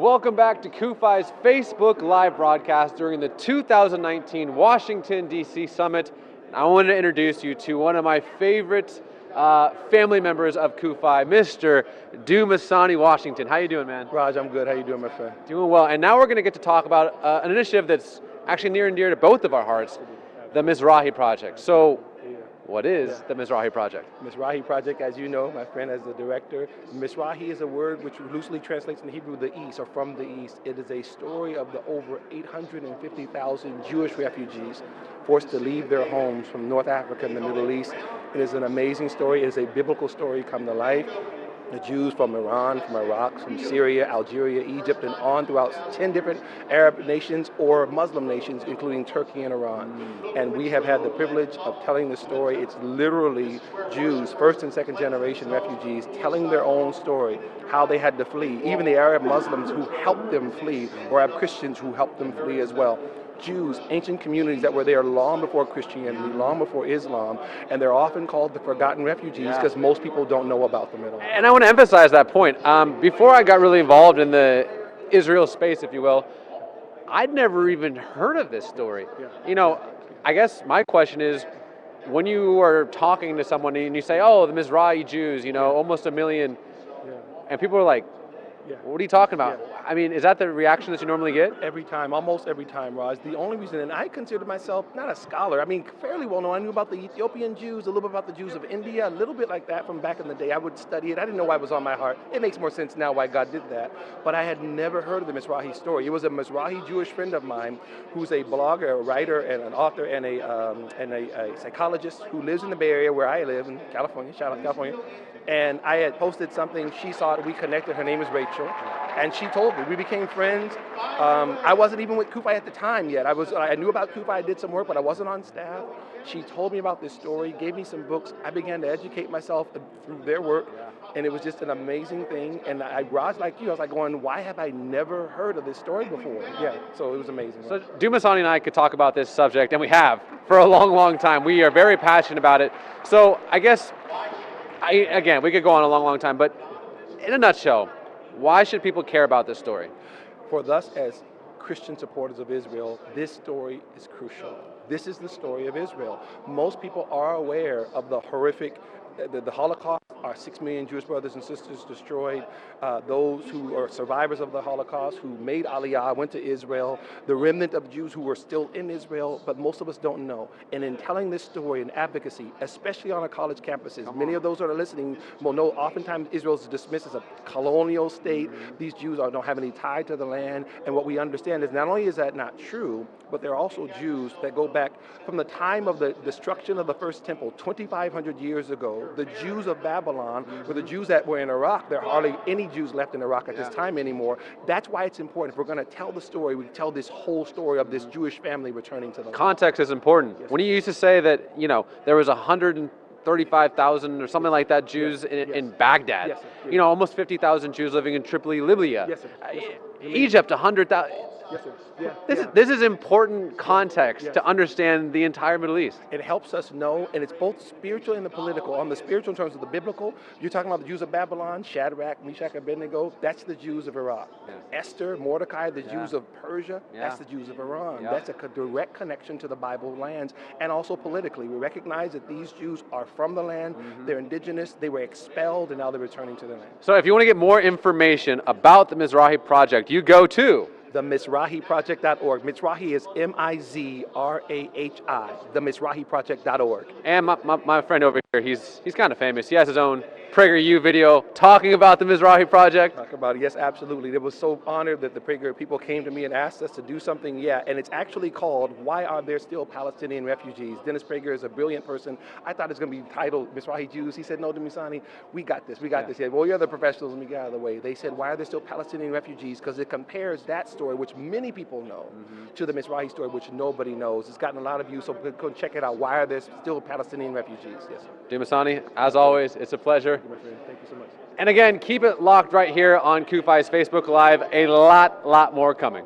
Welcome back to Cufi's Facebook Live broadcast during the 2019 Washington, D.C. Summit. I want to introduce you to one of my favorite family members of Cufi, Mr. Dumisani Washington. How you doing, man? Raj, I'm good. How you doing, my friend? Doing well. And now we're going to get to talk about an initiative that's actually near and dear to both of our hearts, the Mizrahi Project. So, what is the Mizrahi Project? Mizrahi Project, as you know, my friend, as the director, Mizrahi is a word which loosely translates in Hebrew the East, or from the East. It is a story of the over 850,000 Jewish refugees forced to leave their homes from North Africa and the Middle East. It is an amazing story. It is a biblical story come to life. The Jews from Iran, from Iraq, from Syria, Algeria, Egypt, and on throughout 10 different Arab nations or Muslim nations, including Turkey and Iran. And we have had the privilege of telling the story. It's literally Jews, first and second generation refugees, telling their own story, how they had to flee. Even the Arab Muslims who helped them flee, or Arab Christians who helped them flee as well. Jews, ancient communities that were there long before Christianity, long before Islam, and they're often called the forgotten refugees because most people don't know about them at all. And I want to emphasize that point. Before I got really involved in the Israel space, if you will, I'd never even heard of this story. You know, I guess my question is, when you are talking to someone and you say, oh, the Mizrahi Jews, you know, almost 1 million, and people are like, what are you talking about? I mean, is that the reaction that you normally get? Every time, almost every time, Raj. The only reason, and I consider myself not a scholar, I mean, fairly well known. I knew about the Ethiopian Jews, a little bit about the Jews of India, a little bit like that from back in the day. I would study it. I didn't know why it was on my heart. It makes more sense now why God did that. But I had never heard of the Mizrahi story. It was a Mizrahi Jewish friend of mine who's a blogger, a writer, and an author, and a psychologist who lives in the Bay Area where I live in California. Shout out California. And I had posted something, she saw it, we connected, her name is Rachel, and she told me, we became friends. I wasn't even with Cufi at the time yet. I knew about Cufi, I did some work, but I wasn't on staff. She told me about this story, gave me some books. I began to educate myself through their work, and it was just an amazing thing. And I was like you, I was like going, why have I never heard of this story before? Yeah, so it was amazing. So Dumisani and I could talk about this subject, and we have for a long, long time. We are very passionate about it. So I guess, again, we could go on a long, long time, but in a nutshell, why should people care about this story? For us as Christian supporters of Israel, this story is crucial. This is the story of Israel. Most people are aware of the horrific, the Holocaust, our 6 million Jewish brothers and sisters destroyed, those who are survivors of the Holocaust, who made Aliyah, went to Israel, the remnant of Jews who were still in Israel, but most of us don't know. And in telling this story and advocacy, especially on our college campuses, many of those that are listening will know oftentimes Israel is dismissed as a colonial state. These Jews don't have any tie to the land. And what we understand is not only is that not true, but there are also Jews that go back from the time of the destruction of the first temple, 2,500 years ago. The Jews of Babylon were the Jews that were in Iraq. There are hardly any Jews left in Iraq at this time anymore. That's why it's important. If we're going to tell the story, we tell this whole story of this Jewish family returning to the land. Context is important. Yes. When you used to say that, you know, there was 135,000 or something like that Jews in Baghdad, you know, almost 50,000 Jews living in Tripoli, Libya. Egypt, 100,000. Yes, sir. This is important context to understand the entire Middle East. It helps us know, and it's both spiritual and the political. On the spiritual in terms of the biblical, you're talking about the Jews of Babylon, Shadrach, Meshach, Abednego, that's the Jews of Iraq. Esther, Mordecai, the Jews of Persia, that's the Jews of Iran. That's a direct connection to the Bible lands, and also politically. We recognize that these Jews are from the land, they're indigenous, they were expelled, and now they're returning to the land. So if you want to get more information about the Mizrahi Project, you go to the MizrahiProject.org. Mizrahi is Mizrahi, themizrahiproject.org. And my friend over here, he's kind of famous. He has his own PragerU video talking about the Mizrahi Project. Talk about it, yes, absolutely. They were so honored that the PragerU people came to me and asked us to do something, and it's actually called, Why Are There Still Palestinian Refugees? Dennis Prager is a brilliant person. I thought it was going to be titled Mizrahi Jews. He said, no, Dumisani, we got this, this. Yeah, well, you're the professionals, let me get out of the way. They said, why are there still Palestinian refugees? Because it compares that story, which many people know, to the Mizrahi story, which nobody knows. It's gotten a lot of views, so go check it out. Why are there still Palestinian refugees? Yes, sir. Dumisani, as always, it's a pleasure. Thank you, my friend. Thank you so much. And again, keep it locked right here on Cufi's Facebook Live. A lot more coming.